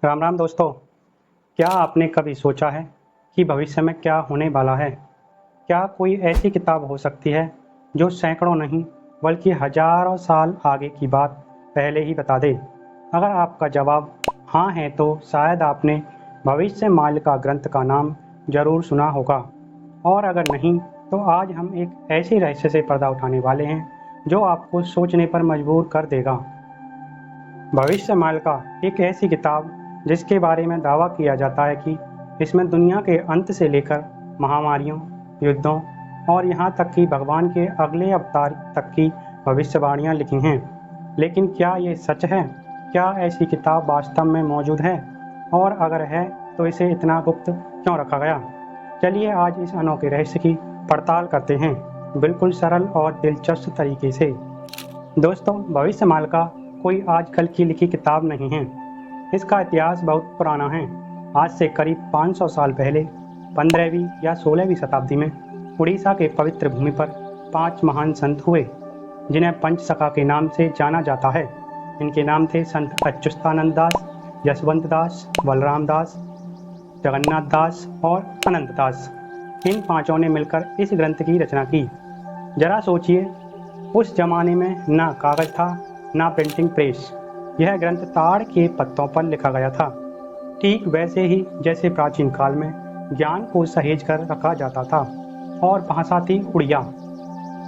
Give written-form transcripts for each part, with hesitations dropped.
राम राम दोस्तों। क्या आपने कभी सोचा है कि भविष्य में क्या होने वाला है? क्या कोई ऐसी किताब हो सकती है जो सैकड़ों नहीं बल्कि हजारों साल आगे की बात पहले ही बता दे? अगर आपका जवाब हाँ है तो शायद आपने भविष्य माल्यका ग्रंथ का नाम जरूर सुना होगा, और अगर नहीं तो आज हम एक ऐसे रहस्य से पर्दा उठाने वाले हैं जो आपको सोचने पर मजबूर कर देगा। भविष्य माल्यका एक ऐसी किताब जिसके बारे में दावा किया जाता है कि इसमें दुनिया के अंत से लेकर महामारियों, युद्धों और यहाँ तक कि भगवान के अगले अवतार तक की भविष्यवाणियाँ लिखी हैं। लेकिन क्या ये सच है? क्या ऐसी किताब वास्तव में मौजूद है? और अगर है तो इसे इतना गुप्त क्यों रखा गया? चलिए आज इस अनोखे रहस्य की पड़ताल करते हैं, बिल्कुल सरल और दिलचस्प तरीके से। दोस्तों, भविष्य माल्यका कोई आजकल की लिखी किताब नहीं है। इसका इतिहास बहुत पुराना है। आज से करीब 500 साल पहले 15वीं या 16वीं शताब्दी में उड़ीसा के पवित्र भूमि पर 5 महान संत हुए जिन्हें पंचसखा के नाम से जाना जाता है। इनके नाम थे संत अच्युतानंद दास, यशवंत दास, बलराम दास, जगन्नाथ दास और अनंत दास। इन पांचों ने मिलकर इस ग्रंथ की रचना की। जरा सोचिए, उस जमाने में ना कागज था ना प्रिंटिंग प्रेस। यह ग्रंथ ताड़ के पत्तों पर लिखा गया था, ठीक वैसे ही जैसे प्राचीन काल में ज्ञान को सहेज कर रखा जाता था। और भाषा थी उड़िया।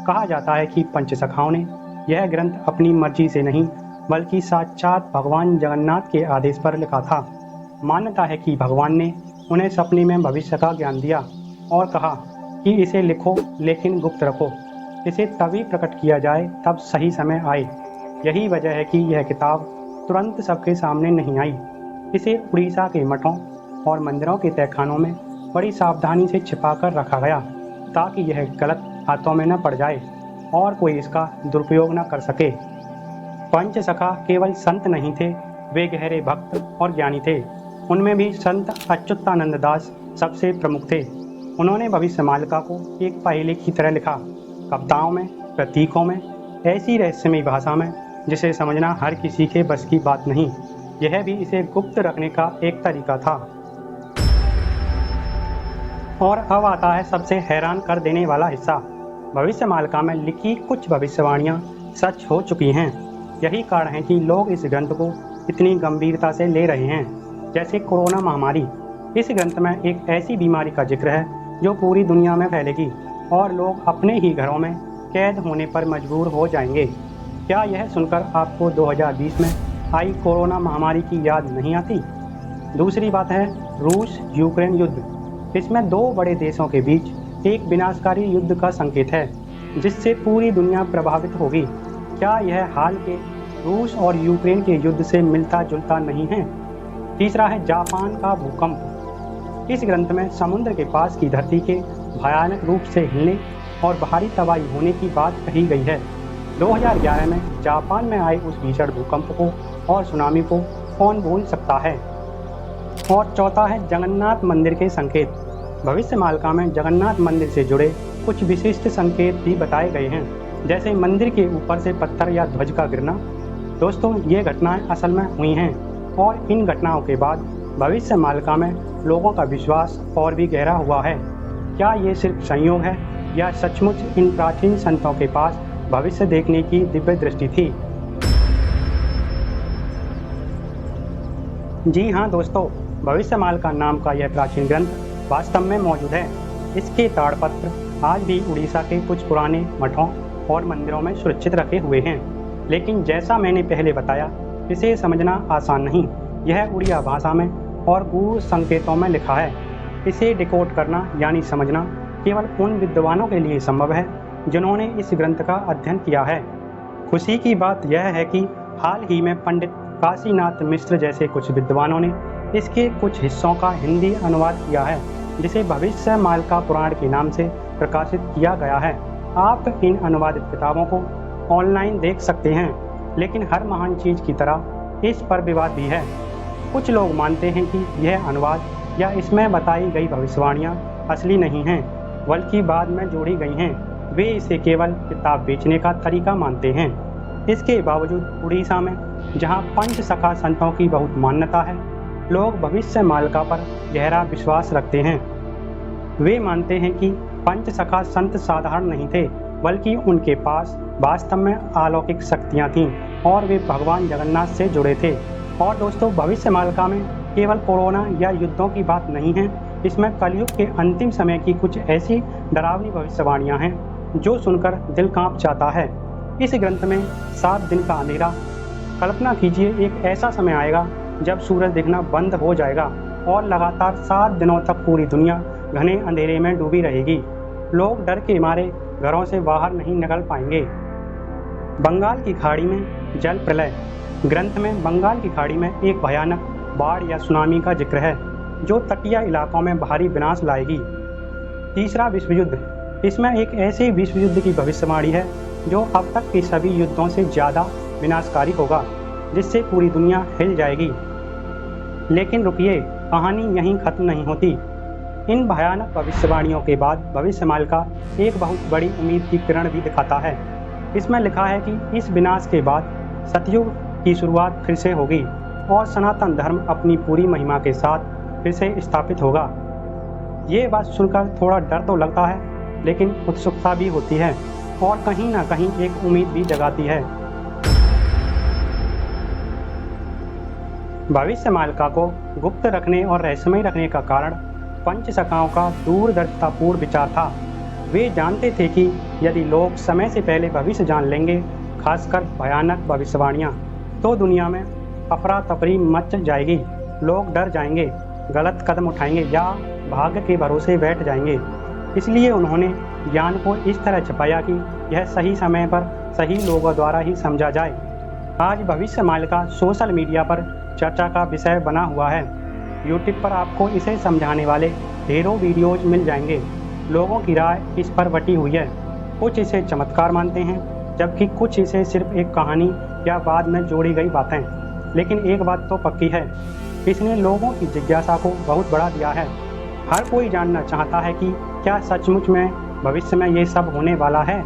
कहा जाता है कि पंचसखाओं ने यह ग्रंथ अपनी मर्जी से नहीं बल्कि साक्षात भगवान जगन्नाथ के आदेश पर लिखा था। मान्यता है कि भगवान ने उन्हें सपने में भविष्य का ज्ञान दिया और कहा कि इसे लिखो लेकिन गुप्त रखो। इसे तभी प्रकट किया जाए तब सही समय आए। यही वजह है कि यह किताब तुरंत सबके सामने नहीं आई। इसे उड़ीसा के मठों और मंदिरों के तहखानों में बड़ी सावधानी से छिपाकर रखा गया ताकि यह गलत हाथों में न पड़ जाए और कोई इसका दुरुपयोग न कर सके। पंचसखा केवल संत नहीं थे, वे गहरे भक्त और ज्ञानी थे। उनमें भी संत अच्युतानंद दास सबसे प्रमुख थे। उन्होंने भविष्य माल्यका को एक पहेली की तरह लिखा, कविताओं में, प्रतीकों में, ऐसी रहस्यमयी भाषा में जिसे समझना हर किसी के बस की बात नहीं। यह भी इसे गुप्त रखने का एक तरीका था। और अब आता है सबसे हैरान कर देने वाला हिस्सा। भविष्य माल्यका में लिखी कुछ भविष्यवाणियां सच हो चुकी हैं। यही कारण है कि लोग इस ग्रंथ को इतनी गंभीरता से ले रहे हैं। जैसे कोरोना महामारी। इस ग्रंथ में एक ऐसी बीमारी का जिक्र है जो पूरी दुनिया में फैलेगी और लोग अपने ही घरों में कैद होने पर मजबूर हो जाएंगे। क्या यह सुनकर आपको 2020 में आई कोरोना महामारी की याद नहीं आती? दूसरी बात है रूस यूक्रेन युद्ध। इसमें दो बड़े देशों के बीच एक विनाशकारी युद्ध का संकेत है जिससे पूरी दुनिया प्रभावित होगी। क्या यह हाल के रूस और यूक्रेन के युद्ध से मिलता जुलता नहीं है? तीसरा है जापान का भूकंप। इस ग्रंथ में समुद्र के पास की धरती के भयानक रूप से हिलने और भारी तबाही होने की बात कही गई है। 2011 में जापान में आए उस भीषण भूकंप को और सुनामी को कौन भूल सकता है? और चौथा है जगन्नाथ मंदिर के संकेत। भविष्य माल्यका में जगन्नाथ मंदिर से जुड़े कुछ विशिष्ट संकेत भी बताए गए हैं, जैसे मंदिर के ऊपर से पत्थर या ध्वज का गिरना। दोस्तों, ये घटनाएं असल में हुई हैं और इन घटनाओं के बाद भविष्य माल्यका में लोगों का विश्वास और भी गहरा हुआ है। क्या ये सिर्फ संयोग है या सचमुच इन प्राचीन संतों के पास भविष्य देखने की दिव्य दृष्टि थी? जी हाँ दोस्तों, भविष्य माल्यका नाम का यह प्राचीन ग्रंथ वास्तव में मौजूद है। इसके ताड़पत्र आज भी उड़ीसा के कुछ पुराने मठों और मंदिरों में सुरक्षित रखे हुए हैं। लेकिन जैसा मैंने पहले बताया, इसे समझना आसान नहीं। यह उड़िया भाषा में और गूढ़ संकेतों में लिखा है। इसे डिकोड करना यानी समझना केवल उन विद्वानों के लिए संभव है जिन्होंने इस ग्रंथ का अध्ययन किया है। खुशी की बात यह है कि हाल ही में पंडित काशीनाथ मिश्र जैसे कुछ विद्वानों ने इसके कुछ हिस्सों का हिंदी अनुवाद किया है, जिसे भविष्य माल्यका पुराण के नाम से प्रकाशित किया गया है। आप इन अनुवादित किताबों को ऑनलाइन देख सकते हैं, लेकिन हर महान चीज़ की तरह इस पर विवाद भी है। कुछ लोग मानते हैं कि यह अनुवाद या इसमें बताई गई भविष्यवाणियाँ असली नहीं हैं, बल्कि बाद में जोड़ी गई हैं। वे इसे केवल किताब बेचने का तरीका मानते हैं। इसके बावजूद उड़ीसा में, जहाँ पंचसखा संतों की बहुत मान्यता है, लोग भविष्य मालिका पर गहरा विश्वास रखते हैं। वे मानते हैं कि पंचसखा संत साधारण नहीं थे, बल्कि उनके पास वास्तव में अलौकिक शक्तियाँ थीं और वे भगवान जगन्नाथ से जुड़े थे। और दोस्तों, भविष्य मालिका में केवल कोरोना या युद्धों की बात नहीं है, इसमें कलयुग के अंतिम समय की कुछ ऐसी डरावनी भविष्यवाणियाँ हैं जो सुनकर दिल कांप जाता है। इस ग्रंथ में 7 दिन का अंधेरा। कल्पना कीजिए, एक ऐसा समय आएगा जब सूरज दिखना बंद हो जाएगा और लगातार 7 दिनों तक पूरी दुनिया घने अंधेरे में डूबी रहेगी। लोग डर के मारे घरों से बाहर नहीं निकल पाएंगे। बंगाल की खाड़ी में जल प्रलय। ग्रंथ में बंगाल की खाड़ी में एक भयानक बाढ़ या सुनामी का जिक्र है जो तटीय इलाकों में भारी विनाश लाएगी। तीसरा विश्व युद्ध। इसमें एक ऐसे विश्व युद्ध की भविष्यवाणी है जो अब तक के सभी युद्धों से ज़्यादा विनाशकारी होगा, जिससे पूरी दुनिया हिल जाएगी। लेकिन रुकिए, कहानी यहीं खत्म नहीं होती। इन भयानक भविष्यवाणियों के बाद भविष्य मालिका एक बहुत बड़ी उम्मीद की किरण भी दिखाता है। इसमें लिखा है कि इस विनाश के बाद सतयुग की शुरुआत फिर से होगी और सनातन धर्म अपनी पूरी महिमा के साथ फिर से स्थापित होगा। ये बात सुनकर थोड़ा डर तो लगता है, लेकिन उत्सुकता भी होती है और कहीं ना कहीं एक उम्मीद भी जगाती है। भविष्य मालिका को गुप्त रखने और रहस्यमय रखने का कारण पंचसखाओं का दूरदर्शितापूर्ण विचार था। वे जानते थे कि यदि लोग समय से पहले भविष्य जान लेंगे, खासकर भयानक भविष्यवाणियाँ, तो दुनिया में अफरा तफरी मच जाएगी। लोग डर जाएंगे, गलत कदम उठाएंगे या भाग्य के भरोसे बैठ जाएंगे। इसलिए उन्होंने ज्ञान को इस तरह छुपाया कि यह सही समय पर सही लोगों द्वारा ही समझा जाए। आज भविष्य मालिका सोशल मीडिया पर चर्चा का विषय बना हुआ है। यूट्यूब पर आपको इसे समझाने वाले ढेरों वीडियोज मिल जाएंगे। लोगों की राय इस पर बटी हुई है। कुछ इसे चमत्कार मानते हैं, जबकि कुछ इसे सिर्फ एक कहानी या बाद में जोड़ी गई बातें। लेकिन एक बात तो पक्की है, इसने लोगों की जिज्ञासा को बहुत बढ़ा दिया है। हर कोई जानना चाहता है कि क्या सचमुच में भविष्य में ये सब होने वाला है।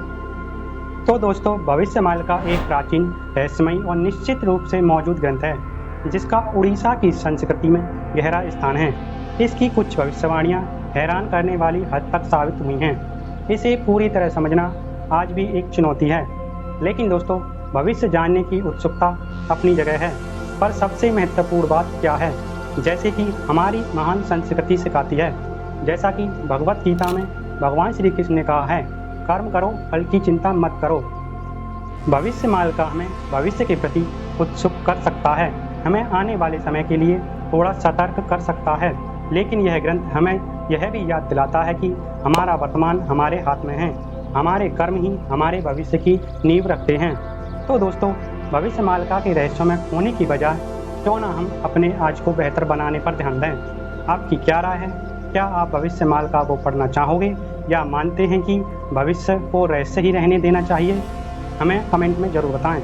तो दोस्तों, भविष्य मालिका एक प्राचीन, रहस्यमयी और निश्चित रूप से मौजूद ग्रंथ है जिसका उड़ीसा की संस्कृति में गहरा स्थान है। इसकी कुछ भविष्यवाणियाँ हैरान करने वाली हद तक साबित हुई हैं। इसे पूरी तरह समझना आज भी एक चुनौती है। लेकिन दोस्तों, भविष्य जानने की उत्सुकता अपनी जगह है, पर सबसे महत्वपूर्ण बात क्या है, जैसे कि हमारी महान संस्कृति सिखाती है। जैसा कि भगवत गीता में भगवान श्री कृष्ण ने कहा है, कर्म करो, फल की चिंता मत करो। भविष्य मालिका हमें भविष्य के प्रति उत्सुक कर सकता है, हमें आने वाले समय के लिए थोड़ा सतर्क कर सकता है। लेकिन यह ग्रंथ हमें यह भी याद दिलाता है कि हमारा वर्तमान हमारे हाथ में है। हमारे कर्म ही हमारे भविष्य की नींव रखते हैं। तो दोस्तों, भविष्य मालिका के रहस्यों में खोने की बजाय क्यों ना हम अपने आज को बेहतर बनाने पर ध्यान दें। आपकी क्या राय है? क्या आप भविष्य मालिका को पढ़ना चाहोगे या मानते हैं कि भविष्य को रहस्य ही रहने देना चाहिए? हमें कमेंट में ज़रूर बताएं।